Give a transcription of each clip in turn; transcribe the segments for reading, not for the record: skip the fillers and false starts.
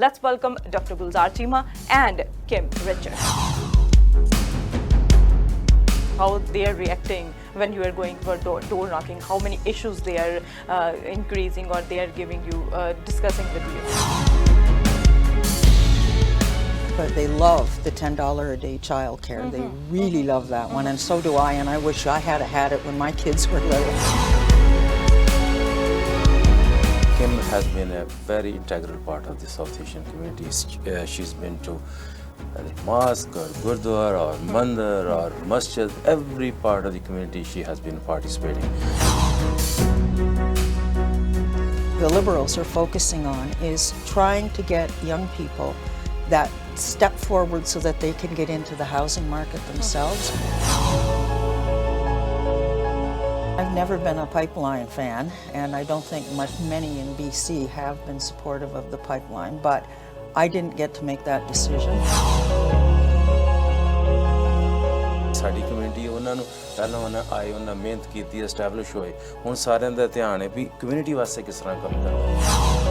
Let's welcome Dr. Gulzar, Cheema and Richter. How they are reacting when you are going for door knocking, how many issues they are increasing or they are giving you, discussing with you. But they love the $10 a day childcare. They really love that one, and so do I, and I wish I had had it when my kids were little. Kim has been a very integral part of the South Asian communities. She's been to mosque or gurdwara or mandir or masjid, every part of the community she has been participating. The Liberals are focusing on is trying to get young people that step forward so that they can get into the housing market themselves. I've never been a pipeline fan, and I don't think many in BC have been supportive of the pipeline, but I didn't get to make that decision. ਸਾਡੀ community ਉਹਨਾਂ ਨੂੰ ਪਹਿਲਾਂ ਉਹਨਾਂ ਮਿਹਨਤ ਕੀਤੀ, establish ਹੋਏ, ਹੁਣ ਸਾਰਿਆਂ ਦਾ ਧਿਆਨ ਹੈ ਵੀ ਕਮਿਊਨਿਟੀ ਵਾਸਤੇ ਕਿਸ ਤਰ੍ਹਾਂ ਕੰਮ ਕਰਨਾ।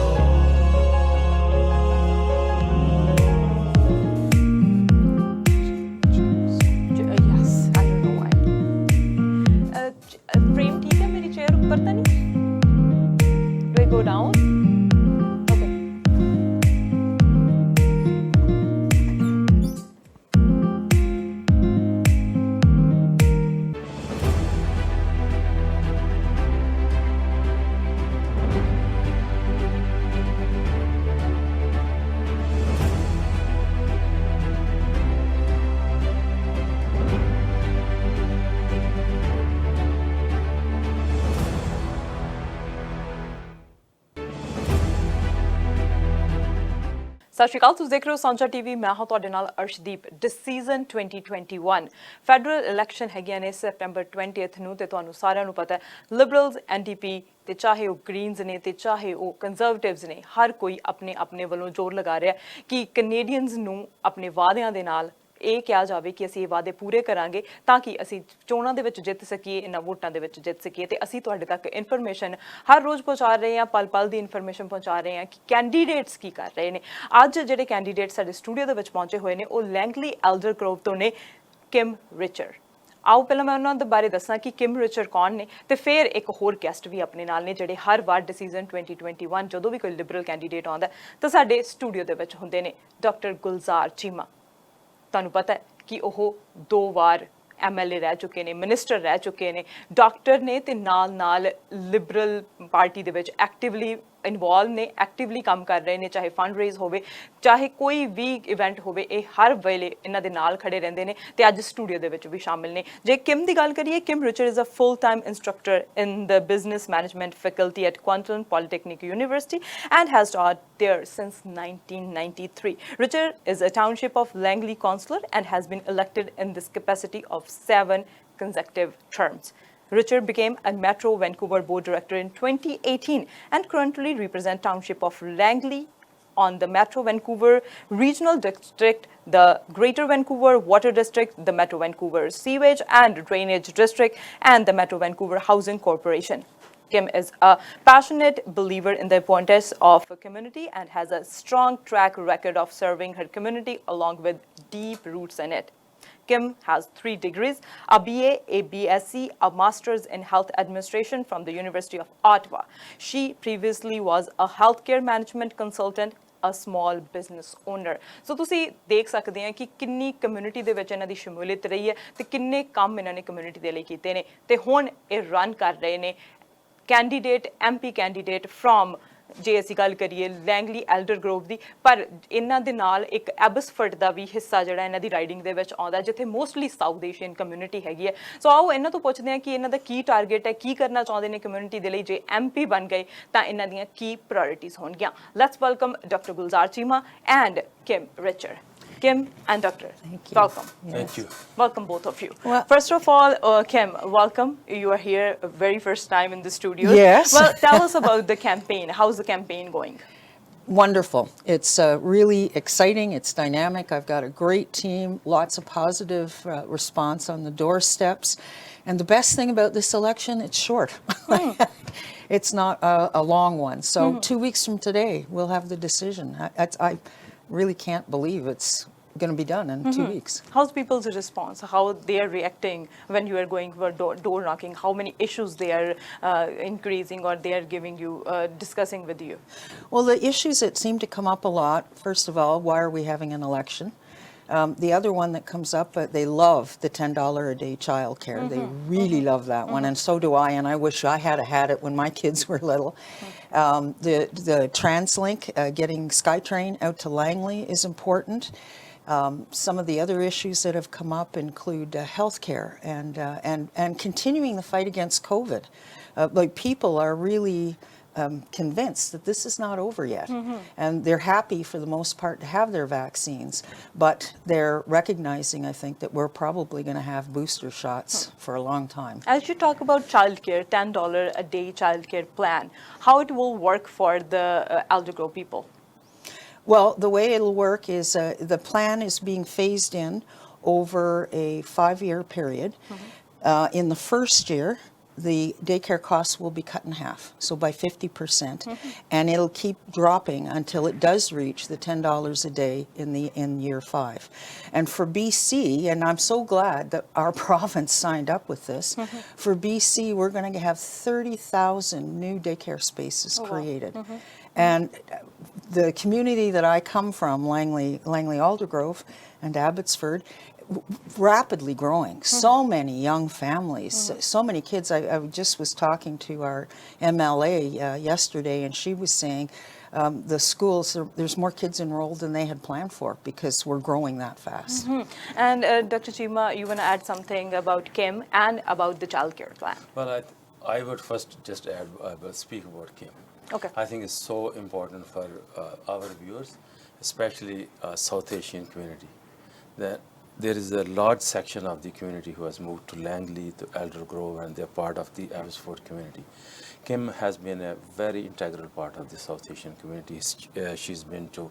Frame ठीक है मेरी chair ऊपर तो नहीं? Do I go down? ਸਤਿ ਸ਼੍ਰੀ ਅਕਾਲ, ਤੁਸੀਂ ਦੇਖ ਰਹੇ ਹੋ ਸਾਂਝਾ ਟੀਵੀ। ਮੈਂ ਹਾਂ ਤੁਹਾਡੇ ਨਾਲ ਅਰਸ਼ਦੀਪ। ਡਿਸੀਜ਼ਨ 2021 ਫੈਡਰਲ ਇਲੈਕਸ਼ਨ ਹੈਗੀਆਂ ਨੇ ਸੈਪਟੈਂਬਰ 20th ਨੂੰ, ਤੇ ਤੁਹਾਨੂੰ ਸਾਰਿਆਂ ਨੂੰ ਪਤਾ ਹੈ ਲਿਬਰਲਸ, ਐਨਡੀਪੀ, ਤੇ ਚਾਹੇ ਉਹ ਗ੍ਰੀਨਸ ਨੇ ਤੇ ਚਾਹੇ ਉਹ ਕੰਜ਼ਰਵੇਟਿਵਸ ਨੇ, ਹਰ ਕੋਈ ਆਪਣੇ ਆਪਣੇ ਵੱਲੋਂ ਜ਼ੋਰ ਲਗਾ ਰਿਹਾ ਕਿ ਕੈਨੇਡੀਅਨਸ ਨੂੰ ਆਪਣੇ ਵਾਅਦਿਆਂ ਦੇ ਨਾਲ ਇਹ ਕਿਹਾ ਜਾਵੇ ਕਿ ਅਸੀਂ ਇਹ ਵਾਅਦੇ ਪੂਰੇ ਕਰਾਂਗੇ ਤਾਂ ਕਿ ਅਸੀਂ ਚੋਣਾਂ ਦੇ ਵਿੱਚ ਜਿੱਤ ਸਕੀਏ, ਇਹਨਾਂ ਵੋਟਾਂ ਦੇ ਵਿੱਚ ਜਿੱਤ ਸਕੀਏ। ਤੇ ਅਸੀਂ ਤੁਹਾਡੇ ਤੱਕ ਇਨਫੋਰਮੇਸ਼ਨ ਹਰ ਰੋਜ਼ ਪਹੁੰਚਾ ਰਹੇ ਹਾਂ, ਪਲ ਪਲ ਦੀ ਇਨਫੋਰਮੇਸ਼ਨ ਪਹੁੰਚਾ ਰਹੇ ਹਾਂ ਕਿ ਕੈਂਡੀਡੇਟਸ ਕੀ ਕਰ ਰਹੇ ਨੇ। ਅੱਜ ਜਿਹੜੇ ਕੈਂਡੀਡੇਟ ਸਾਡੇ ਸਟੂਡੀਓ ਦੇ ਵਿੱਚ ਪਹੁੰਚੇ ਹੋਏ ਨੇ ਉਹ ਲੈਂਗਲੀ ਐਲਡਰਗਰੋਵ ਤੋਂ ਨੇ, ਰਿਚਰ। ਆਓ ਪਹਿਲਾਂ ਮੈਂ ਉਹਨਾਂ ਦੇ ਬਾਰੇ ਦੱਸਾਂ ਕਿ ਰਿਚਰ ਕੌਣ ਨੇ, ਤੇ ਫਿਰ ਇੱਕ ਹੋਰ ਗੈਸਟ ਵੀ ਆਪਣੇ ਨਾਲ ਨੇ ਜਿਹੜੇ ਹਰ ਵਾਰ ਡਿਸੀਜ਼ਨ 2021 ਜਦੋਂ ਵੀ ਕੋਈ ਲਿਬਰਲ ਕੈਂਡੀਡੇਟ ਆਉਂਦਾ ਤਾਂ ਸਾਡੇ ਸਟੂਡੀਓ ਦੇ ਵਿੱਚ ਹੁੰਦੇ ਨੇ। ਡਾਕਟਰ ਗੁਲਜ਼ਾਰ ਚੀਮਾ, ਤੁਹਾਨੂੰ ਪਤਾ ਹੈ ਕਿ ਉਹ 2 ਵਾਰ MLA ਰਹਿ ਚੁੱਕੇ ਨੇ, ਮਿਨਿਸਟਰ ਰਹਿ ਚੁੱਕੇ ਨੇ, ਡਾਕਟਰ ਨੇ, ਤੇ ਨਾਲ ਲਿਬਰਲ ਪਾਰਟੀ ਦੇ ਵਿੱਚ ਐਕਟਿਵਲੀ ਇਨਵੋਲਵ ਨੇ, ਐਕਟਿਵਲੀ ਕੰਮ ਕਰ ਰਹੇ ਨੇ, ਚਾਹੇ ਫੰਡ ਰੇਜ਼ ਹੋਵੇ, ਚਾਹੇ ਕੋਈ ਵੀ ਇਵੈਂਟ ਹੋਵੇ, ਇਹ ਹਰ ਵੇਲੇ ਇਹਨਾਂ ਦੇ ਨਾਲ ਖੜੇ ਰਹਿੰਦੇ ਨੇ ਤੇ ਅੱਜ ਸਟੂਡੀਓ ਦੇ ਵਿੱਚ ਵੀ ਸ਼ਾਮਿਲ ਨੇ। ਜੇ ਕਿਮ ਦੀ ਗੱਲ ਕਰੀਏ, Richer is a full time instructor in the business management faculty at Kwantlen polytechnic university and has taught there since 1993. Richter is a township of Langley councillor and has been elected in this capacity of 7 consecutive terms. Richter became a Metro Vancouver board director in 2018 and currently represents township of Langley on the Metro Vancouver Regional District, the Greater Vancouver Water District, the Metro Vancouver Sewage and Drainage District, and the Metro Vancouver Housing Corporation. Kim is a passionate believer in the importance of a community and has a strong track record of serving her community along with deep roots in it. Kim has 3 degrees, a BA, a BSc, a Master's in Health Administration from the University of Ottawa. She previously was a healthcare management consultant, a small business owner. So ਤੁਸੀਂ ਦੇਖ ਸਕਦੇ ਆ ਕਿ ਕਿੰਨੀ community ਦੇ ਵਿੱਚ ਇਹਨਾਂ ਦੀ ਸ਼ਮੂਲੀਅਤ ਰਹੀ ਹੈ ਤੇ ਕਿੰਨੇ ਕੰਮ ਇਹਨਾਂ ਨੇ ਕਮਿਊਨਿਟੀ ਦੇ ਲਈ ਕੀਤੇ ਨੇ, ਤੇ ਹੁਣ ਇਹ ਰਨ ਕਰ ਰਹੇ ਨੇ ਕੈਂਡੀਡੇਟ, MP ਕੈਂਡੀਡੇਟ ਫਰੋਮ, ਜੇ ਅਸੀਂ ਗੱਲ ਕਰੀਏ ਲੈਂਗਲੀ ਐਲਡਰਗਰੋਵ ਦੀ, ਪਰ ਇਹਨਾਂ ਦੇ ਨਾਲ ਇੱਕ ਐਬਸਫੋਰਡ ਦਾ ਵੀ ਹਿੱਸਾ ਜਿਹੜਾ ਇਹਨਾਂ ਦੀ ਰਾਈਡਿੰਗ ਦੇ ਵਿੱਚ ਆਉਂਦਾ, ਜਿੱਥੇ ਮੋਸਟਲੀ ਸਾਊਥ ਏਸ਼ੀਅਨ ਕਮਿਊਨਿਟੀ ਹੈਗੀ ਹੈ। ਸੋ ਆਓ ਇਹਨਾਂ ਤੋਂ ਪੁੱਛਦੇ ਹਾਂ ਕਿ ਇਹਨਾਂ ਦਾ ਕੀ ਟਾਰਗੇਟ ਹੈ, ਕੀ ਕਰਨਾ ਚਾਹੁੰਦੇ ਨੇ ਕਮਿਊਨਿਟੀ ਦੇ ਲਈ। ਜੇ MP ਬਣ ਗਏ ਤਾਂ ਇਹਨਾਂ ਦੀਆਂ ਕੀ ਪ੍ਰਾਇੋਰਟੀਜ਼ ਹੋਣਗੀਆਂ। Let's welcome doctor Gulzar Cheema and Richer. Kim and Doctor, thank you. Welcome. Yes. Thank you. Welcome, both of you. Well, first of all, Kim, welcome. You are here very first time in the studio. Yes. Well, tell us about the campaign. How's the campaign going? Wonderful. It's really exciting. It's dynamic. I've got a great team, lots of positive response on the doorsteps. And the best thing about this election, it's short. It's not a long one. So 2 weeks from today, we'll have the decision. I really can't believe it's going to be done in 2 weeks. How's people's response? How they are reacting when you are going for door knocking? How many issues they are increasing or they are giving you, discussing with you? Well, the issues that seem to come up a lot, first of all, why are we having an election? The other one that comes up, they love the $10 a day child care. They really love that one, and so do I, and I wish I had it when my kids were little. The TransLink, getting SkyTrain out to Langley is important. Some of the other issues that have come up include healthcare and continuing the fight against COVID. Like people are really convinced that this is not over yet, and they're happy for the most part to have their vaccines, but they're recognizing, I think, that we're probably going to have booster shots for a long time. As you talk about childcare, $10 a day childcare plan, how it will work for the Aldergrove people? Well, the way it'll work is the plan is being phased in over a 5-year period. In the first year, the daycare costs will be cut in half, so by 50%, and it'll keep dropping until it does reach the $10 a day in year 5. And for BC, and I'm so glad that our province signed up with this, for BC we're going to have 30,000 new daycare spaces created. And the community that I come from, Langley, Aldergrove and Abbotsford, rapidly growing. So many young families, so many kids. I just was talking to our MLA yesterday, and she was saying the schools, there's more kids enrolled than they had planned for because we're growing that fast. And Dr. Cheema, you want to add something about Kim and about the childcare plan? Well, I would first just add, speak about Kim. Okay. I think it's so important for our viewers, especially South Asian community, that there is a large section of the community who has moved to Langley, to Aldergrove, and they're part of the Abbotsford community. Kim has been a very integral part of the South Asian community. She's been to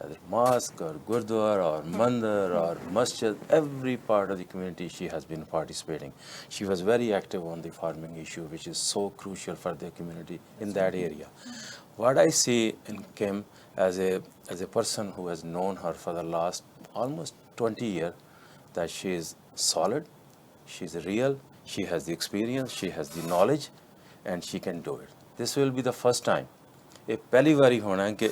either mosque or gurdwara or mandir or masjid, every part of the community she has been participating. She was very active on the farming issue, which is so crucial for the community in that area. What I see in Kim as a person who has known her for the last almost 20 years, that she is solid, she's real, she has the experience, she has the knowledge, and she can do it. This will be the first time. ਇਹ ਪਹਿਲੀ ਵਾਰੀ ਹੋਣਾ ਕਿ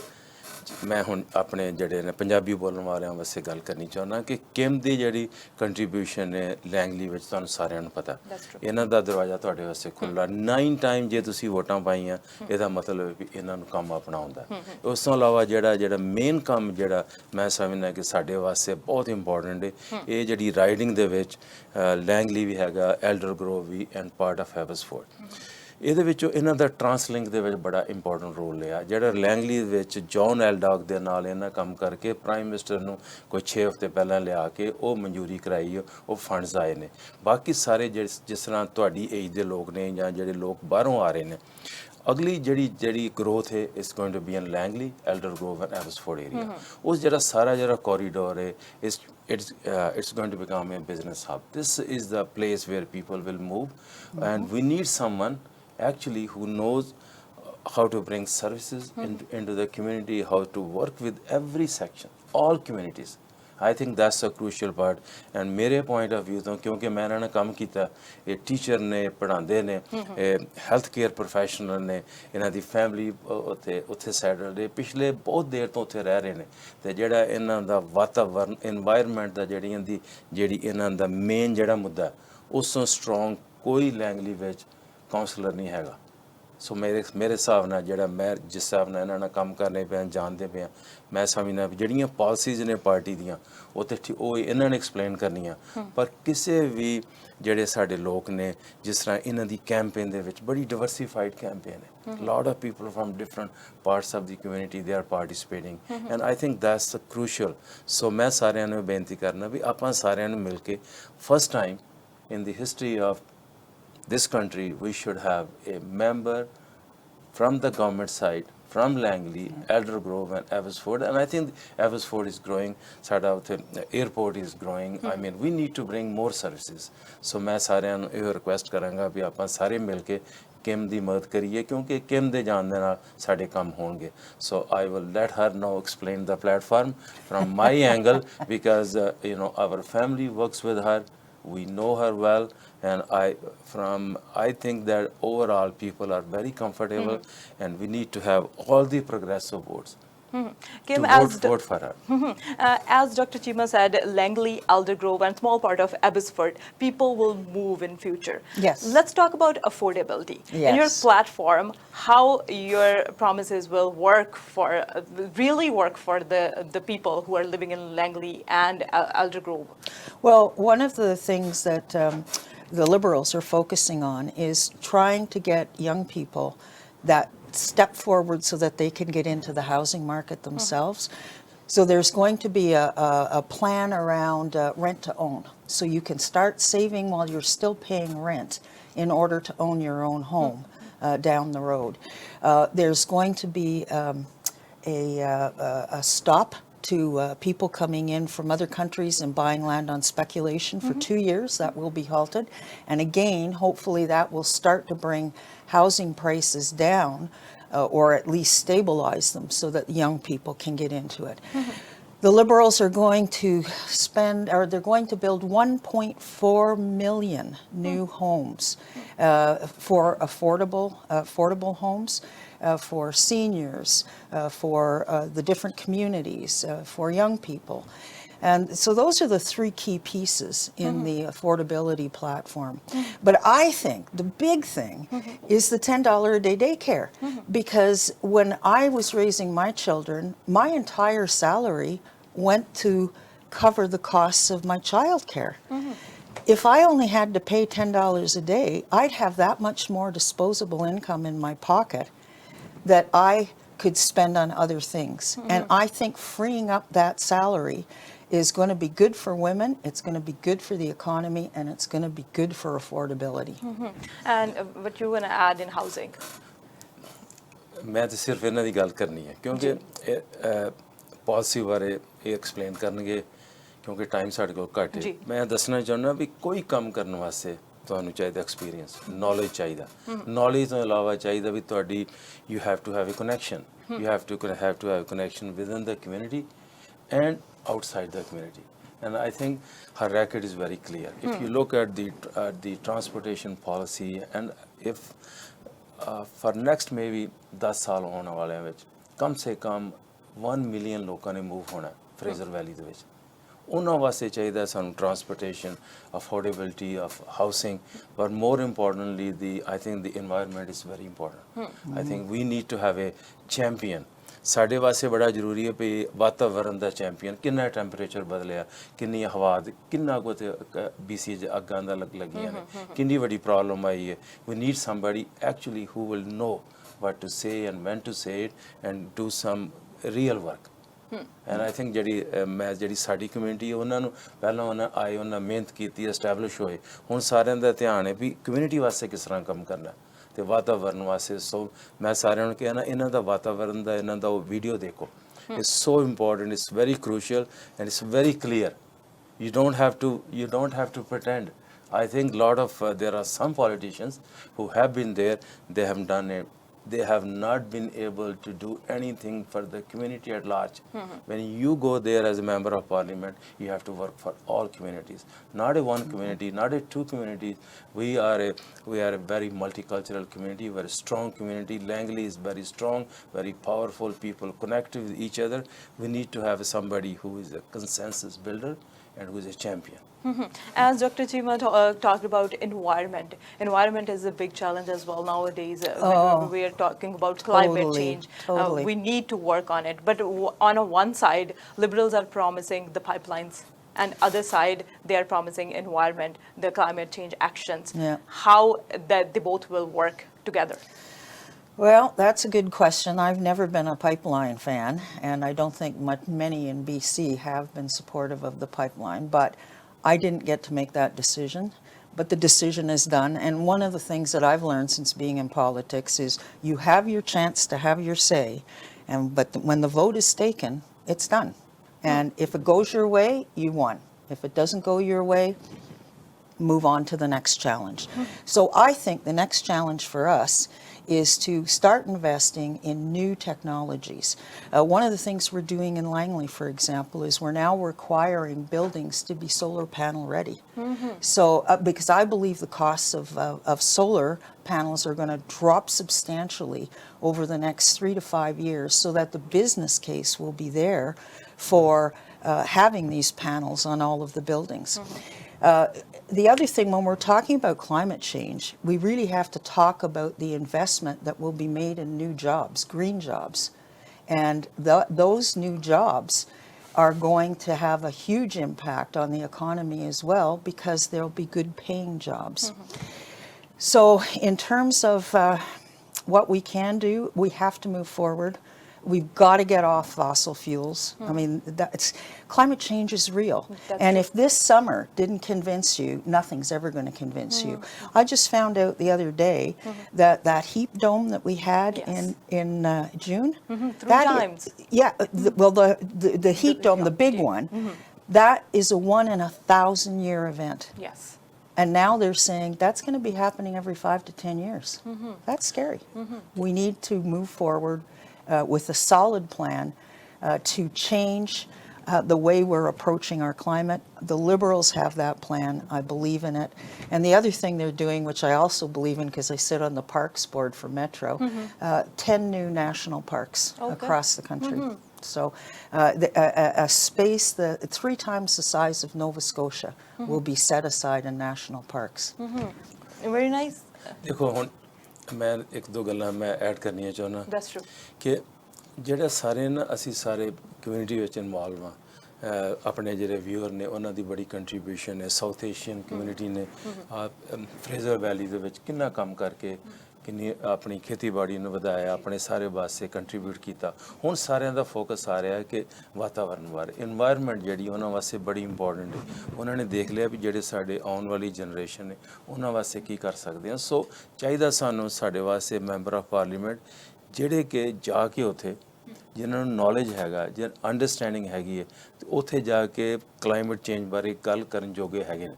ਮੈਂ ਹੁਣ ਆਪਣੇ ਜਿਹੜੇ ਨੇ ਪੰਜਾਬੀ ਬੋਲਣ ਵਾਲਿਆਂ ਵਾਸਤੇ ਗੱਲ ਕਰਨੀ ਚਾਹੁੰਦਾ ਕਿ ਕਿਮ ਦੀ ਜਿਹੜੀ ਕੰਟਰੀਬਿਊਸ਼ਨ ਹੈ ਲੈਂਗਲੀ ਵਿੱਚ ਤੁਹਾਨੂੰ ਸਾਰਿਆਂ ਨੂੰ ਪਤਾ ਇਹਨਾਂ ਦਾ ਦਰਵਾਜ਼ਾ ਤੁਹਾਡੇ ਵਾਸਤੇ ਖੁੱਲ੍ਹਾ 9 ਟਾਈਮ ਜੇ ਤੁਸੀਂ ਵੋਟਾਂ ਪਾਈਆਂ ਇਹਦਾ ਮਤਲਬ ਹੈ ਵੀ ਇਹਨਾਂ ਨੂੰ ਕੰਮ ਆਪਣਾ ਹੁੰਦਾ ਉਸ ਤੋਂ ਇਲਾਵਾ ਜਿਹੜਾ ਮੇਨ ਕੰਮ ਜਿਹੜਾ ਮੈਂ ਸਮਝਦਾ ਕਿ ਸਾਡੇ ਵਾਸਤੇ ਬਹੁਤ ਇੰਪੋਰਟੈਂਟ ਹੈ ਇਹ ਜਿਹੜੀ ਰਾਈਡਿੰਗ ਦੇ ਵਿੱਚ ਲੈਂਗਲੀ ਵੀ ਹੈਗਾ ਐਲਡਰਗਰੋਵ ਵੀ ਐਂਡ ਪਾਰਟ ਆਫ ਹੈਵਸਫੋਰਡ ਇਹਦੇ ਵਿੱਚੋਂ ਇਹਨਾਂ ਦਾ ਟਰਾਂਸਲਿੰਕ ਦੇ ਵਿੱਚ ਬੜਾ ਇੰਪੋਰਟੈਂਟ ਰੋਲ ਲਿਆ ਜਿਹੜਾ ਲੈਂਗਲੀ ਵਿੱਚ ਜੌਨ ਐਲਡੌਗ ਦੇ ਨਾਲ ਇਹਨਾਂ ਕੰਮ ਕਰਕੇ ਪ੍ਰਾਈਮ ਮਿਨਿਸਟਰ ਨੂੰ ਕੋਈ 6 ਹਫ਼ਤੇ ਪਹਿਲਾਂ ਲਿਆ ਕੇ ਉਹ ਮਨਜ਼ੂਰੀ ਕਰਾਈ ਉਹ ਫੰਡਸ ਆਏ ਨੇ ਬਾਕੀ ਸਾਰੇ ਜਿਸ ਤਰ੍ਹਾਂ ਤੁਹਾਡੀ ਏਜ ਦੇ ਲੋਕ ਨੇ ਜਾਂ ਜਿਹੜੇ ਲੋਕ ਬਾਹਰੋਂ ਆ ਰਹੇ ਨੇ ਅਗਲੀ ਜਿਹੜੀ ਗਰੋਥ ਹੈ is going to be in Langley Aldergrove and Abbotsford area ਉਸ ਜਿਹੜਾ ਸਾਰਾ ਕੋਰੀਡੋਰ ਹੈ it's going to become a business hub. This is the place where people will move and we need someone actually who knows how to bring services into the community, how to work with every section, all communities. I think that's a crucial part. And मेरे point of view ਤੋਂ ਕਿਉਂਕਿ ਮੈਂ ਇਹਨਾਂ ਨਾਲ ਕੰਮ ਕੀਤਾ ਇਹ teacher ਨੇ ਪੜ੍ਹਾਉਂਦੇ ਨੇ ਹੈਲਥ ਕੇਅਰ ਪ੍ਰੋਫੈਸ਼ਨਲ ਨੇ ਇਹਨਾਂ ਦੀ ਫੈਮਿਲੀ ਉੱਥੇ ਸੈਟਲਡ ਹੈ ਪਿਛਲੇ ਬਹੁਤ ਦੇਰ ਤੋਂ ਉੱਥੇ ਰਹਿ ਰਹੇ ਨੇ ਅਤੇ ਜਿਹੜਾ ਇਹਨਾਂ ਦਾ ਵਾਤਾਵਰਨ ਇਨਵਾਇਰਮੈਂਟ ਦਾ ਜਿਹੜੀ ਇਹਨਾਂ ਦਾ ਮੇਨ ਜਿਹੜਾ ਮੁੱਦਾ ਉਸ ਤੋਂ ਸਟਰੋਂਗ ਕੋਈ ਲੈਂਗਲੀ ਵਿੱਚ ਕਾਉਂਸਲਰ ਨਹੀਂ ਹੈਗਾ ਸੋ ਮੇਰੇ ਹਿਸਾਬ ਨਾਲ ਜਿਹੜਾ ਮੈਂ ਜਿਸ ਹਿਸਾਬ ਨਾਲ ਇਹਨਾਂ ਨਾਲ ਕੰਮ ਕਰਨੇ ਪਿਆ ਜਾਣਦੇ ਪਿਆ ਮੈਂ ਸਮਝਦਾ ਵੀ ਜਿਹੜੀਆਂ ਪਾਲਿਸੀਜ਼ ਨੇ ਪਾਰਟੀ ਦੀਆਂ ਉਹ ਇਹਨਾਂ ਨੇ ਐਕਸਪਲੇਨ ਕਰਨੀਆਂ ਪਰ ਕਿਸੇ ਵੀ ਜਿਹੜੇ ਸਾਡੇ ਲੋਕ ਨੇ ਜਿਸ ਤਰ੍ਹਾਂ ਇਹਨਾਂ ਦੀ ਕੈਂਪੇਨ ਦੇ ਵਿੱਚ ਬੜੀ ਡਿਵਰਸੀਫਾਈਡ ਕੈਂਪੇਨ ਹੈ lot of people from different parts of the community they are participating and I think that's crucial so ਮੈਂ ਸਾਰਿਆਂ ਨੂੰ ਬੇਨਤੀ ਕਰਨਾ ਵੀ ਆਪਾਂ ਸਾਰਿਆਂ ਨੂੰ ਮਿਲ ਕੇ first time in the history of this country we should have a member from the government side from Langley, Aldergrove and Abbotsford, and I think Abbotsford is growing, ਸਾਡਾ ਉੱਥੇ airport is growing. I mean, we need to bring more services. So ਮੈਂ ਸਾਰਿਆਂ ਨੂੰ ਇਹ request ਕਰਾਂਗਾ ਵੀ ਆਪਾਂ ਸਾਰੇ ਮਿਲ ਕੇ Kim ਦੀ ਮਦਦ ਕਰੀਏ ਕਿਉਂਕਿ ਕਿਮ ਦੇ ਜਾਣ ਦੇ ਨਾਲ ਸਾਡੇ ਕੰਮ ਹੋਣਗੇ. So I will let her now explain the platform from my angle because you know, our family works with her. We know her well, and I think that overall people are very comfortable, and we need to have all the progressive votes Kim, to vote for her. As Dr. Cheema said, Langley, Aldergrove, and small part of Abbotsford, people will move in future. Yes. Let's talk about affordability. Yes. In your platform, how your promises will work for, really work for the people who are living in Langley and Aldergrove. Well, one of the things that the Liberals are focusing on is trying to get young people that step forward so that they can get into the housing market themselves. So there's going to be a plan around rent to own. So you can start saving while you're still paying rent in order to own your own home down the road. There's going to be a stop to people coming in from other countries and buying land on speculation for 2 years. That will be halted. And again, hopefully that will start to bring housing prices down or at least stabilize them so that young people can get into it. The Liberals are going to spend, or they're going to build 1.4 million new homes for affordable homes. For seniors, for the different communities, for young people. And so those are the three key pieces in the affordability platform. But I think the big thing is the $10 a day daycare. Because when I was raising my children, my entire salary went to cover the costs of my childcare. If I only had to pay $10 a day, I'd have that much more disposable income in my pocket that I could spend on other things. And I think freeing up that salary is going to be good for women, it's going to be good for the economy, and it's going to be good for affordability. And what you want to add in housing? ਮੈਂ ਤਾਂ ਸਿਰਫ ਇਹਨਾਂ ਦੀ ਗੱਲ ਕਰਨੀ ਹੈ ਕਿਉਂਕਿ policy ਬਾਰੇ ਇਹ ਐਕਸਪਲੇਨ ਕਰਨਗੇ ਕਿਉਂਕਿ ਟਾਈਮ ਸਾਡੇ ਕੋਲ ਘੱਟ ਹੈ ਮੈਂ ਦੱਸਣਾ ਚਾਹੁੰਦਾ ਵੀ ਕੋਈ ਕੰਮ ਕਰਨ ਵਾਸਤੇ ਤੁਹਾਨੂੰ ਚਾਹੀਦਾ ਐਕਸਪੀਰੀਅੰਸ ਨੌਲੇਜ ਚਾਹੀਦਾ ਨੌਲੇਜ ਤੋਂ ਇਲਾਵਾ ਚਾਹੀਦਾ ਵੀ ਤੁਹਾਡੀ you have to have a connection you have to have connection within the community and outside the community. And I think her record is very clear. If you look at the transportation policy and if for next maybe 10 ਸਾਲ ਹੋਣ ਵਾਲਿਆਂ ਵਿੱਚ ਕਮ ਸੇ ਕਮ 1 million ਲੋਕਾਂ ਨੇ move ਹੋਣਾ Fraser ਵੈਲੀ ਦੇ ਵਿੱਚ ਉਹਨਾਂ ਵਾਸਤੇ ਚਾਹੀਦਾ ਸਾਨੂੰ transportation, affordability of housing, but more importantly I think the environment is very important. I think we need to have a champion. ਸਾਡੇ ਵਾਸਤੇ ਬੜਾ ਜ਼ਰੂਰੀ ਹੈ ਵੀ ਵਾਤਾਵਰਨ ਦਾ ਚੈਂਪੀਅਨ ਕਿੰਨਾ ਟੈਂਪਰੇਚਰ ਬਦਲਿਆ ਕਿੰਨੀ ਹਵਾ ਕਿੰਨਾ ਕੁ BC 'ਚ ਅੱਗਾਂ ਦਾ ਲੱਗੀਆਂ ਨੇ ਕਿੰਨੀ ਵੱਡੀ ਪ੍ਰੋਬਲਮ ਆਈ ਹੈ we need somebody actually who will know what to say and when to say it and do some real work. And I think ਜਿਹੜੀ ਸਾਡੀ ਕਮਿਊਨਿਟੀ ਉਹਨਾਂ ਨੂੰ ਪਹਿਲਾਂ ਉਹਨਾਂ ਮਿਹਨਤ ਕੀਤੀ ਐਸਟੈਬਲਿਸ਼ ਹੋਏ ਹੁਣ ਸਾਰਿਆਂ ਦਾ ਧਿਆਨ ਹੈ ਵੀ ਕਮਿਊਨਿਟੀ ਵਾਸਤੇ ਕਿਸ ਤਰ੍ਹਾਂ ਕੰਮ ਕਰਨਾ ਤੇ ਵਾਤਾਵਰਨ ਵਾਸਤੇ ਸੋ ਮੈਂ ਸਾਰਿਆਂ ਨੂੰ ਕਿਹਾ ਨਾ ਇਹਨਾਂ ਦਾ ਵਾਤਾਵਰਨ ਦਾ ਇਹਨਾਂ ਦਾ ਉਹ ਵੀਡੀਓ ਦੇਖੋ it's so important it's very crucial and it's very clear you don't have to pretend. I think lot of there are some politicians who have been there, they have not been able to do anything for the community at large. When you go there as a member of parliament, you have to work for all communities, not a one community, not a two communities. We are a very multicultural community, very strong community. Langley is very strong, very powerful. People connect with each other. We need to have somebody who is a consensus builder and who is a champion. As Dr. Cheema talked about environment is a big challenge as well nowadays. When we are talking about climate change, we need to work on it. But on one side, Liberals are promising the pipelines, and other side they are promising environment, the climate change actions. How that they both will work together? Well, that's a good question. I've never been a pipeline fan, and I don't think many in BC have been supportive of the pipeline, but I didn't get to make that decision. but the decision is done. And one of the things that I've learned since being in politics is you have your chance to have your say, but when the vote is taken, it's done. And if it goes your way, you won. If it doesn't go your way, move on to the next challenge. So I think the next challenge for us is to start investing in new technologies. One of the things we're doing in Langley, for example, is we're now requiring buildings to be solar panel ready. So because I believe the costs of solar panels are going to drop substantially over the next 3 to 5 years, so that the business case will be there for having these panels on all of the buildings. The other thing, when we're talking about climate change, we really have to talk about the investment that will be made in new jobs, green jobs. And those new jobs are going to have a huge impact on the economy as well, because they'll be good paying jobs. So in terms of what we can do, we have to move forward. We've got to get off fossil fuels. I mean, climate change is real. And if this summer didn't convince you, nothing's ever going to convince you. I just found out the other day that heat dome that we had in June. 3 times. The heat dome, the big one, that is a 1 in 1,000 year event. Yes. And now they're saying that's going to be happening every 5 to 10 years. That's scary. We need to move forward with a solid plan to change the way we're approaching our climate. The Liberals have that plan. I believe in it. And the other thing they're doing, which I also believe in because I sit on the Parks Board for Metro, 10 new national parks across the country. So a space 3 times the size of Nova Scotia will be set aside in national parks. Very nice. मैं एक दो गल्लां मैं add करनियां चाहुंदा That's true. कि जेह्ड़े सारे ना असी सारे कम्युनिटी विच इन्वॉल्व हां अपने जेह्ड़े व्यूअर ने उन्हां दी बड़ी कंट्रीब्यूशन है साउथ एशियन कम्युनिटी ने फ्रेजर वैली दे विच किन्ना कम्म करके किन्नी अपनी खेतीबाड़ी नूं वधाया अपने सारे पासे कंट्रीब्यूट कीता हुण सारिਆਂ ਦਾ फोकस आ रहा है कि वातावरण बारे इन्वायरमेंट ਜਿਹੜੀ ਉਹਨਾਂ ਵਾਸਤੇ ਬੜੀ ਇੰਪੋਰਟੈਂਟ ਹੈ ਉਹਨਾਂ ਨੇ ਦੇਖ ਲਿਆ ਵੀ ਜਿਹੜੇ ਸਾਡੇ ਆਉਣ ਵਾਲੀ ਜਨਰੇਸ਼ਨ ਨੇ ਉਹਨਾਂ ਵਾਸਤੇ ਕੀ ਕਰ ਸਕਦੇ ਹਾਂ ਸੋ ਚਾਹੀਦਾ ਸਾਨੂੰ ਸਾਡੇ ਵਾਸਤੇ ਮੈਂਬਰ ਆਫ ਪਾਰਲੀਮੈਂਟ ਜਿਹੜੇ ਕਿ ਜਾ ਕੇ ਉੱਥੇ ਜਿਨ੍ਹਾਂ ਨੂੰ ਨੌਲੇਜ ਹੈਗਾ ਜਾਂ ਅੰਡਰਸਟੈਂਡਿੰਗ ਹੈਗੀ ਹੈ ਤੇ ਉੱਥੇ ਜਾ ਕੇ ਕਲਾਈਮੇਟ ਚੇਂਜ ਬਾਰੇ ਗੱਲ ਕਰਨ ਜੋਗੇ ਹੈਗੇ ਨੇ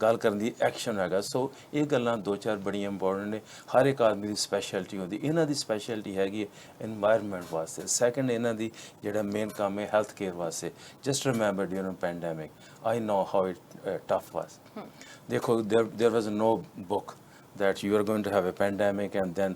ਗੱਲ ਕਰਨ ਦੀ ਐਕਸ਼ਨ ਹੈਗਾ ਸੋ ਇਹ ਗੱਲਾਂ 2-4 ਬੜੀਆਂ ਇੰਪੋਰਟੈਂਟ ਨੇ ਹਰ ਇੱਕ ਆਦਮੀ ਦੀ ਸਪੈਸ਼ਲਿਟੀ ਹੁੰਦੀ ਇਹਨਾਂ ਦੀ ਸਪੈਸ਼ਲਿਟੀ ਹੈਗੀ ਇਨਵਾਇਰਨਮੈਂਟ ਵਾਸਤੇ ਸੈਕੰਡ ਇਹਨਾਂ ਦੀ ਜਿਹੜਾ ਮੇਨ ਕੰਮ ਹੈ ਹੈਲਥ ਕੇਅਰ ਵਾਸਤੇ just remember during pandemic I know how it tough was ਦੇਖੋ there was no book that you are going to have a pandemic and then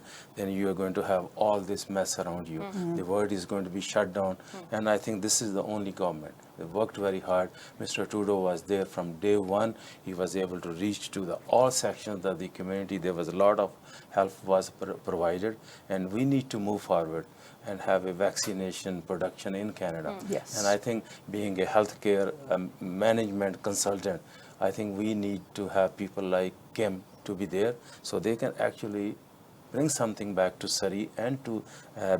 you are going to have all this mess around you. The world is going to be shut down. And I think this is the only government. They worked very hard. Mr. Trudeau was there from day one. He was able to reach to all sections of the community. There was a lot of help was provided. And we need to move forward and have a vaccination production in Canada. Yes. And I think being a healthcare management consultant, I think we need to have people like Kim to be there so they can actually bring something back to Surrey and to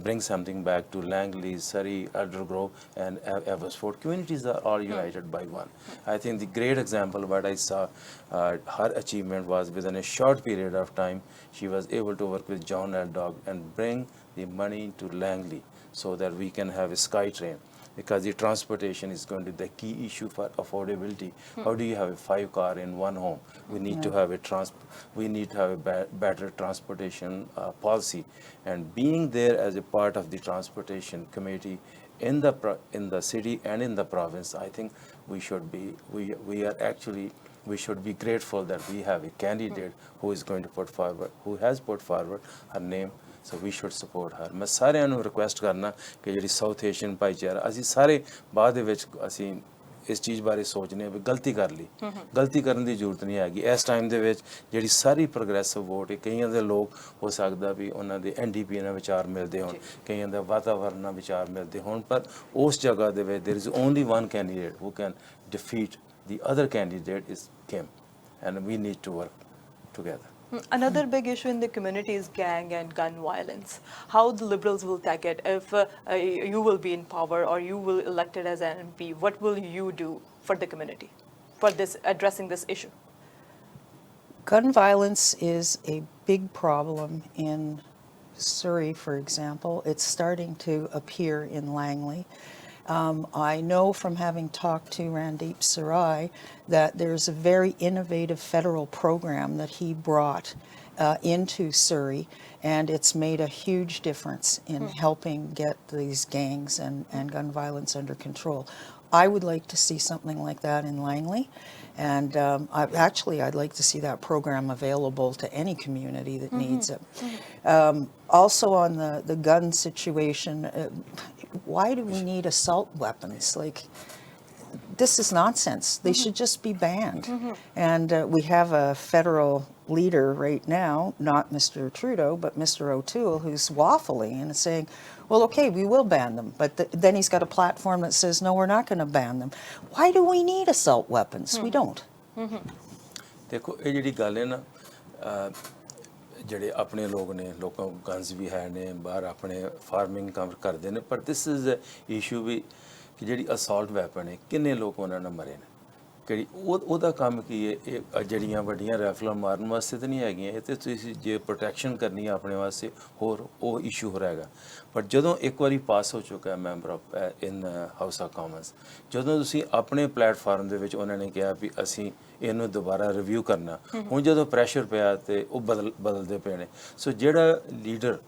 bring something back to Langley, Surrey, Aldergrove and Abbotsford. Communities are all united by one. I think the great example what I saw, her achievement was within a short period of time, she was able to work with John Aldog and bring the money to Langley so that we can have a sky train. Because the transportation is going to be the key issue for affordability. How do you have a 5-car in one home? We need to have a better transportation policy. And being there as a part of the transportation committee in the city and in the province, I think we should be grateful that we have a candidate who is going to who has put forward her name. So we should support her. मैं सारिਆਂ ਨੂੰ request ਕਰਨਾ ਕਿ ਜਿਹੜੀ south Asian ਭਾਈਚਾਰਾ ਅਸੀਂ ਸਾਰੇ ਬਾਅਦ ਦੇ ਵਿੱਚ ਅਸੀਂ ਇਸ ਚੀਜ਼ ਬਾਰੇ ਸੋਚਨੇ ਵੀ ਗਲਤੀ ਕਰ ਲਈ ਗਲਤੀ ਕਰਨ ਦੀ ਜ਼ਰੂਰਤ ਨਹੀਂ ਹੈਗੀ ਇਸ ਟਾਈਮ ਦੇ ਵਿੱਚ ਜਿਹੜੀ ਸਾਰੀ ਪ੍ਰੋਗਰੈਸਿਵ ਵੋਟ ਹੈ ਕਈਆਂ ਦੇ ਲੋਕ ਹੋ ਸਕਦਾ ਵੀ ਉਹਨਾਂ ਦੇ ਐਨਡੀਪੀ ਨਾਲ ਵਿਚਾਰ ਮਿਲਦੇ ਹੋਣ ਕਈਆਂ ਦੇ ਵਾਤਾਵਰਨ ਨਾਲ ਵਿਚਾਰ ਮਿਲਦੇ ਹੋਣ ਪਰ ਉਸ ਜਗ੍ਹਾ ਦੇ ਵਿੱਚ there is only one candidate who can defeat the other candidate is Kim and we need to work together. Another big issue in the community is gang and gun violence. How the Liberals will take it if you will be in power or you will elected as an MP? What will you do for the community for addressing this issue? Gun violence is a big problem in Surrey, for example. It's starting to appear in Langley. I know from having talked to Randeep Sarai that there's a very innovative federal program that he brought into Surrey, and it's made a huge difference in helping get these gangs and gun violence under control. I would like to see something like that in Langley, and I'd like to see that program available to any community that needs it. Also on the gun situation, why do we need assault weapons? Like, this is nonsense. They should just be banned. And we have a federal leader right now, not Mr. Trudeau, but Mr. O'Toole, who's waffling and saying, well, okay, we will ban them. But then he's got a platform that says, no, we're not going to ban them. Why do we need assault weapons? We don't. देखो ये ਜਿਹੜੀ ਗੱਲ ਹੈ ਨਾ ਜਿਹੜੇ ਆਪਣੇ ਲੋਕ ਨੇ ਲੋਕਾਂ ਕੋਲ ਗਨਸ ਵੀ ਹੈ ਨੇ ਬਾਹਰ ਆਪਣੇ ਫਾਰਮਿੰਗ ਕੰਮ ਕਰਦੇ ਨੇ ਪਰ ਦਿਸ ਇਜ਼ ਇਸ਼ੂ ਵੀ ਕਿ ਜਿਹੜੀ ਅਸਾਲਟ ਵੈਪਨ ਹੈ ਕਿੰਨੇ ਲੋਕ ਉਹਨਾਂ ਨਾਲ ਮਰੇ ਨੇ ਕਿਹੜੀ ਉਹਦਾ ਕੰਮ ਕੀ ਹੈ ਇਹ ਜਿਹੜੀਆਂ ਵੱਡੀਆਂ ਰਾਈਫਲਾਂ ਮਾਰਨ ਵਾਸਤੇ ਤਾਂ ਨਹੀਂ ਹੈਗੀਆਂ ਇਹ ਤੇ ਤੁਸੀਂ ਜੇ ਪ੍ਰੋਟੈਕਸ਼ਨ ਕਰਨੀ ਹੈ ਆਪਣੇ ਵਾਸਤੇ ਹੋਰ ਉਹ ਇਸ਼ੂ ਹੋ ਰਹੇਗਾ ਪਰ ਜਦੋਂ ਇੱਕ ਵਾਰੀ ਪਾਸ ਹੋ ਚੁੱਕਾ ਹੈ member of in house of Commons ਜਦੋਂ ਤੁਸੀਂ ਆਪਣੇ ਪਲੇਟਫਾਰਮ ਦੇ ਵਿੱਚ ਉਹਨਾਂ ਨੇ ਕਿਹਾ ਵੀ ਅਸੀਂ ਇਹਨੂੰ ਦੁਬਾਰਾ ਰਿਵਿਊ ਕਰਨਾ ਹੁਣ ਜਦੋਂ ਪ੍ਰੈਸ਼ਰ ਪਿਆ ਤੇ ਉਹ ਬਦਲਦੇ ਪਏ ਨੇ ਸੋ ਜਿਹੜਾ ਲੀਡਰ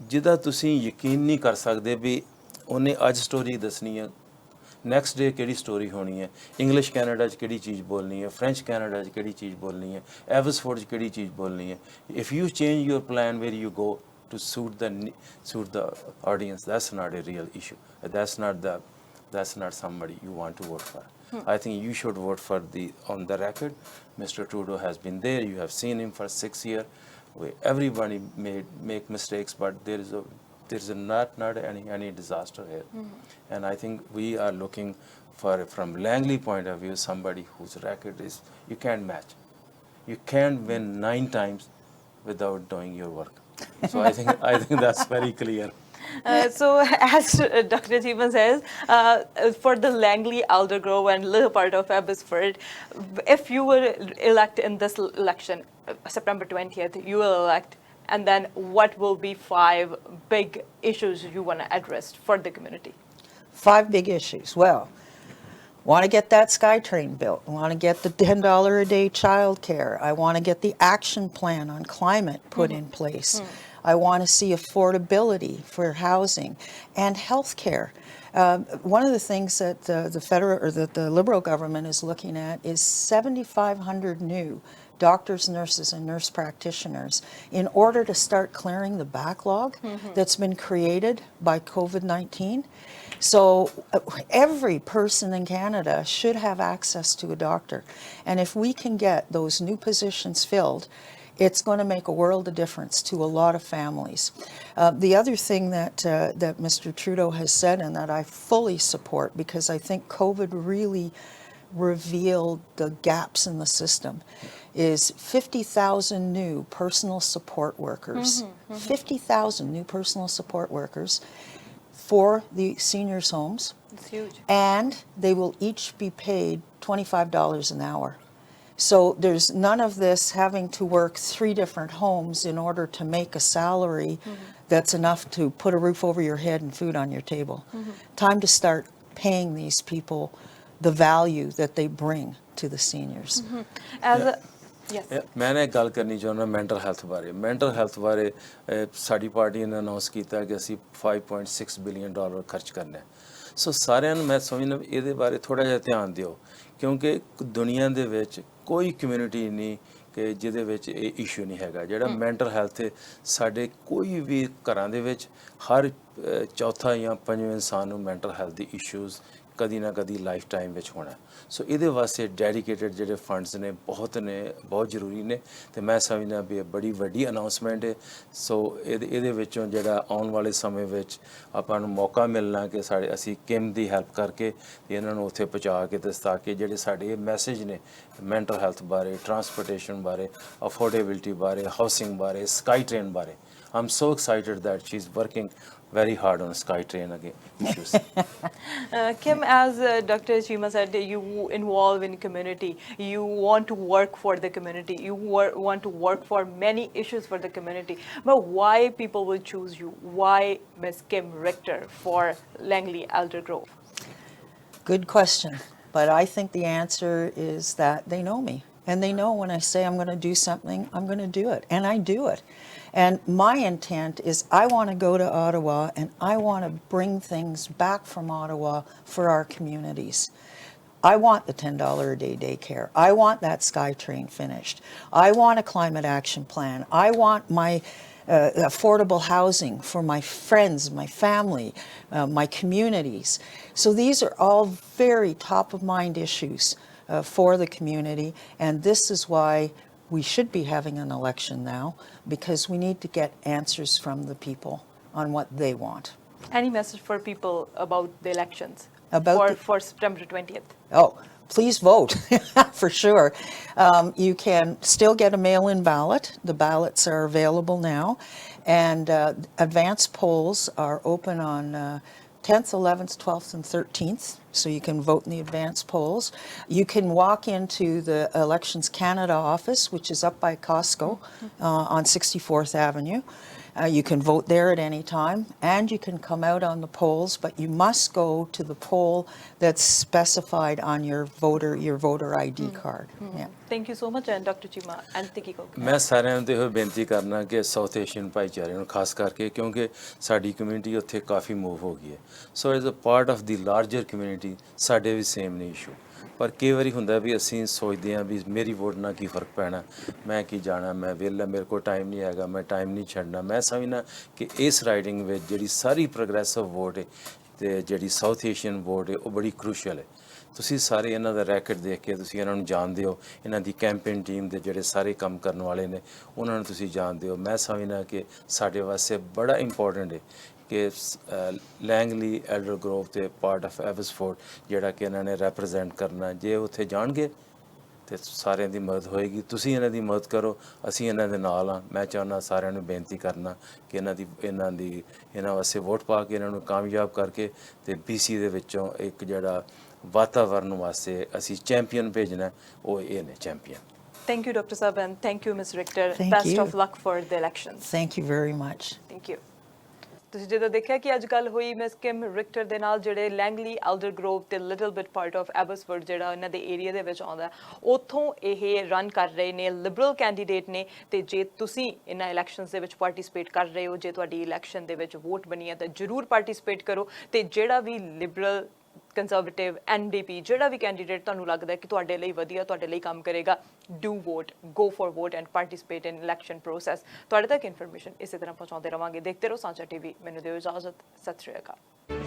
ਜਿਹਦਾ ਤੁਸੀਂ ਯਕੀਨ ਨਹੀਂ ਕਰ ਸਕਦੇ ਵੀ ਉਹਨੇ ਅੱਜ ਸਟੋਰੀ ਦੱਸਣੀ ਹੈ ਨੈਕਸਟ ਡੇ ਕਿਹੜੀ ਸਟੋਰੀ ਹੋਣੀ ਹੈ ਇੰਗਲਿਸ਼ ਕੈਨੇਡਾ 'ਚ ਕਿਹੜੀ ਚੀਜ਼ ਬੋਲਣੀ ਹੈ ਫ੍ਰੈਂਚ ਕੈਨੇਡਾ 'ਚ ਕਿਹੜੀ ਚੀਜ਼ ਬੋਲਣੀ ਹੈ ਐਵਸਫੋਰਡ 'ਚ ਕਿਹੜੀ ਚੀਜ਼ ਬੋਲਣੀ ਹੈ if you change your plan where you go to suit the audience that's not a real issue that's not somebody you want to vote for I think you should vote for on the record Mr. Trudeau has been there you have seen him for 6 years everybody make mistakes but there is not any disaster here and I think we are looking for from Langley point of view somebody whose record is you can't match you can't win 9 times without doing your work so I think that's very clear. So as Dr. Cheema says, for the Langley, Aldergrove and little part of Abbotsford, if you were elect in this election, September 20th, you will elect, and then what will be 5 big issues you want to address for the community? 5 big issues. Well, want to get that SkyTrain built. Want to get the $10 a day child care. I want to get the action plan on climate put in place. I want to see affordability for housing and health care. One of the things that the federal or that the Liberal government is looking at is 7,500 new doctors, nurses, and nurse practitioners in order to start clearing the backlog that's been created by COVID-19. So every person in Canada should have access to a doctor. And if we can get those new positions filled, it's going to make a world of difference to a lot of families. The other thing that Mr. Trudeau has said and that I fully support because I think COVID really revealed the gaps in the system is 50,000 new personal support workers. 50,000 new personal support workers for the seniors' homes. It's huge. And they will each be paid $25 an hour. So there's none of this having to work 3 different homes in order to make a salary that's enough to put a roof over your head and food on your table. Time to start paying these people the value that they bring to the seniors. Yes. ਮੈਂ ਨਾ ਇੱਕ ਗੱਲ ਕਰਨੀ ਚਾਹੁੰਦਾ mental health ਬਾਰੇ ਸਾਡੀ party ਨੇ announce ਕੀਤਾ ਕਿ ਅਸੀਂ $5.6 ਬਿਲੀਅਨ ਖਰਚ ਕਰਨਾ ਹੈ ਸੋ ਸਾਰਿਆਂ ਨੂੰ ਮੈਂ ਸਮਝਦਾ ਇਹਦੇ ਬਾਰੇ ਥੋੜ੍ਹਾ ਜਿਹਾ ਧਿਆਨ ਦਿਓ ਕਿਉਂਕਿ ਦੁਨੀਆ ਦੇ ਵਿੱਚ ਕੋਈ ਕਮਿਊਨਿਟੀ ਨਹੀਂ ਕਿ ਜਿਹਦੇ ਵਿੱਚ ਇਹ ਇਸ਼ੂ ਨਹੀਂ ਹੈਗਾ ਜਿਹੜਾ ਮੈਂਟਲ ਹੈਲਥ ਸਾਡੇ ਕੋਈ ਵੀ ਘਰਾਂ ਦੇ ਵਿੱਚ ਹਰ ਚੌਥਾ ਜਾਂ ਪੰਜਵੇਂ ਇਨਸਾਨ ਨੂੰ ਮੈਂਟਲ ਹੈਲਥ ਦੀ ਇਸ਼ੂਜ਼ ਕਦੀ ਨਾ ਕਦੀ ਲਾਈਫ ਟਾਈਮ ਵਿੱਚ ਹੋਣਾ ਸੋ ਇਹਦੇ ਵਾਸਤੇ ਡੈਡੀਕੇਟਡ ਜਿਹੜੇ ਫੰਡਸ ਨੇ ਬਹੁਤ ਜ਼ਰੂਰੀ ਨੇ ਤੇ ਮੈਂ ਸਮਝਦਾ ਵੀ ਇਹ ਬੜੀ ਵੱਡੀ ਅਨਾਉਂਸਮੈਂਟ ਹੈ ਸੋ ਇਹਦੇ ਵਿੱਚੋਂ ਜਿਹੜਾ ਆਉਣ ਵਾਲੇ ਸਮੇਂ ਵਿੱਚ ਆਪਾਂ ਨੂੰ ਮੌਕਾ ਮਿਲਣਾ ਕਿ ਅਸੀਂ ਕਿਮ ਦੀ ਹੈਲਪ ਕਰਕੇ ਇਹਨਾਂ ਨੂੰ ਉੱਥੇ ਪਹੁੰਚਾ ਕੇ ਤੇ ਤਾਂ ਕਿ ਜਿਹੜੇ ਸਾਡੇ ਇਹ ਮੈਸੇਜ ਨੇ ਮੈਂਟਲ ਹੈਲਥ ਬਾਰੇ ਟਰਾਂਸਪੋਰਟੇਸ਼ਨ ਬਾਰੇ ਅਫੋਰਡੇਬਿਲਟੀ ਬਾਰੇ ਹਾਊਸਿੰਗ ਬਾਰੇ SkyTrain ਬਾਰੇ I'm so excited that she's working very hard on SkyTrain again issues. Kim, as Dr. Cheema said, you involve in community. You want to work for the community. You want to work for many issues for the community. But why people will choose you? Why Ms. Kim Richter for Langley Aldergrove? Good question. But I think the answer is that they know me. And they know when I say I'm going to do something, I'm going to do it. And I do it. And my intent is I want to go to Ottawa and I want to bring things back from Ottawa for our communities. I want the $10 a day daycare. I want that SkyTrain finished. I want a climate action plan. I want my affordable housing for my friends, my family, my communities. So these are all very top of mind issues for the community, and this is why we should be having an election now, because we need to get answers from the people on what they want. Any message for people about the elections About for September 20th? Oh, please vote, for sure. You can still get a mail-in ballot. The ballots are available now. And advance polls are open on 10th, 11th, 12th, and 13th. So you can vote in the advance polls. You can walk into the Elections Canada office, which is up by Costco on 64th Avenue. You can vote there at any time, and you can come out on the polls, but you must go to the poll that's specified on your voter ID card. Yeah. Thank you so much, and Dr. Cheema, and Tiki Kok. ਮੈਂ ਸਾਰਿਆਂ ਨੂੰ ਇਹੋ ਬੇਨਤੀ ਕਰਨਾ ਕਿ south Asian ਭਾਈਚਾਰੇ ਨੂੰ ਖਾਸ ਕਰਕੇ, ਕਿਉਂਕਿ ਸਾਡੀ ਕਮਿਊਨਿਟੀ ਉੱਥੇ ਕਾਫੀ ਮੂਵ ਹੋ ਗਈ ਹੈ, so as a part of the larger community ਸਾਡੇ ਵੀ ਸੇਮ ਨੇ ਇਸ਼ੂ। ਪਰ ਕਈ ਵਾਰੀ ਹੁੰਦਾ ਵੀ ਅਸੀਂ ਸੋਚਦੇ ਹਾਂ ਵੀ ਮੇਰੀ ਵੋਟ ਨਾਲ ਕੀ ਫਰਕ ਪੈਣਾ, ਮੈਂ ਕੀ ਜਾਣਾ, ਮੈਂ ਵਿਹਲਾ, ਮੇਰੇ ਕੋਲ ਟਾਈਮ ਨਹੀਂ ਹੈਗਾ, ਮੈਂ ਟਾਈਮ ਨਹੀਂ ਛੱਡਣਾ। ਮੈਂ ਸਮਝਦਾ ਕਿ ਇਸ ਰਾਈਡਿੰਗ ਵਿੱਚ ਜਿਹੜੀ ਸਾਰੀ ਪ੍ਰੋਗਰੈਸਿਵ ਵੋਟ ਹੈ ਤੇ ਜਿਹੜੀ ਸਾਊਥ ਏਸ਼ੀਅਨ ਵੋਟ ਹੈ ਉਹ ਬੜੀ ਕਰੂਸ਼ੀਅਲ ਹੈ। ਤੁਸੀਂ ਸਾਰੇ ਇਹਨਾਂ ਦਾ ਰੈਕਟ ਦੇਖ ਕੇ ਤੁਸੀਂ ਇਹਨਾਂ ਨੂੰ ਜਾਣਦੇ ਹੋ, ਇਹਨਾਂ ਦੀ ਕੈਂਪੇਨ ਟੀਮ ਦੇ ਜਿਹੜੇ ਸਾਰੇ ਕੰਮ ਕਰਨ ਵਾਲੇ ਨੇ ਉਹਨਾਂ ਨੂੰ ਤੁਸੀਂ ਜਾਣਦੇ ਹੋ। ਮੈਂ ਸਮਝਦਾ ਕਿ ਸਾਡੇ ਵਾਸਤੇ ਬੜਾ ਇੰਪੋਰਟੈਂਟ ਹੈ ਕਿ ਲੈਂਗਲੀ ਐਲਡਰਗਰੋਵ ਤੇ ਪਾਰਟ ਆਫ ਐਬਸਫੋਰਡ ਜਿਹੜਾ ਕਿ ਇਹਨਾਂ ਨੇ ਰੈਪਰੈਜ਼ੈਂਟ ਕਰਨਾ, ਜੇ ਉੱਥੇ ਜਾਣਗੇ ਤੇ ਸਾਰਿਆਂ ਦੀ ਮਦਦ ਹੋਏਗੀ। ਤੁਸੀਂ ਇਹਨਾਂ ਦੀ ਮਦਦ ਕਰੋ, ਅਸੀਂ ਇਹਨਾਂ ਦੇ ਨਾਲ ਹਾਂ। ਮੈਂ ਚਾਹੁੰਦਾ ਸਾਰਿਆਂ ਨੂੰ ਬੇਨਤੀ ਕਰਨਾ ਕਿ ਇਹਨਾਂ ਵਾਸਤੇ ਵੋਟ ਪਾ ਕੇ ਇਹਨਾਂ ਨੂੰ ਕਾਮਯਾਬ ਕਰਕੇ ਤੇ BC ਦੇ ਵਿੱਚੋਂ ਇੱਕ ਜਿਹੜਾ ਵਾਤਾਵਰਨ ਵਾਸਤੇ ਅਸੀਂ ਚੈਂਪੀਅਨ ਭੇਜਣਾ, ਉਹ ਇਹ ਨੇ champion. Thank you, Dr. Sab, and thank you, Ms. Richter. Thank Best you. of luck for the elections. Thank you very much. Thank you. ਤੁਸੀਂ ਜਦੋਂ ਦੇਖਿਆ ਕਿ ਅੱਜ ਕੱਲ੍ਹ ਹੋਈ ਮਿਸ ਕਿਮ ਰਿਕਟਰ ਦੇ ਨਾਲ ਜਿਹੜੇ ਲੈਂਗਲੀ ਐਲਡਰਗਰੋਵ ਤੇ little bit part of Abbotsford ਜਿਹੜਾ ਇਹਨਾਂ ਦੇ ਏਰੀਆ ਦੇ ਵਿੱਚ ਆਉਂਦਾ, ਉੱਥੋਂ ਇਹ ਰਨ ਕਰ ਰਹੇ ਨੇ, ਲਿਬਰਲ ਕੈਂਡੀਡੇਟ ਨੇ। ਤੇ ਜੇ ਤੁਸੀਂ ਇਹਨਾਂ ਇਲੈਕਸ਼ਨਸ ਦੇ ਵਿੱਚ ਪਾਰਟਿਸਿਪੇਟ ਕਰ ਰਹੇ ਹੋ, ਜੇ ਤੁਹਾਡੀ ਇਲੈਕਸ਼ਨ ਦੇ ਵਿੱਚ ਵੋਟ ਬਣੀ ਹੈ ਤਾਂ ਜ਼ਰੂਰ ਪਾਰਟਿਸਿਪੇਟ ਕਰੋ। ਤੇ ਜਿਹੜਾ ਵੀ ਲਿਬਰਲ, ਕੰਜ਼ਰਵੇਟਿਵ, NDP ਜਿਹੜਾ ਵੀ ਕੈਂਡੀਡੇਟ ਤੁਹਾਨੂੰ ਲੱਗਦਾ ਕਿ ਤੁਹਾਡੇ ਲਈ ਵਧੀਆ, ਤੁਹਾਡੇ ਲਈ ਕੰਮ ਕਰੇਗਾ, do vote, go for vote and participate in election process. ਤੁਹਾਡੇ ਤੱਕ ਇਨਫੋਰਮੇਸ਼ਨ ਇਸੇ ਤਰ੍ਹਾਂ ਪਹੁੰਚਾਉਂਦੇ ਰਵਾਂਗੇ। ਦੇਖਦੇ ਰਹੋ ਸਾਂਝਾ TV। ਮੈਨੂੰ ਦਿਓ ਇਜਾਜ਼ਤ। ਸਤਿ ਸ਼੍ਰੀ ਅਕਾਲ।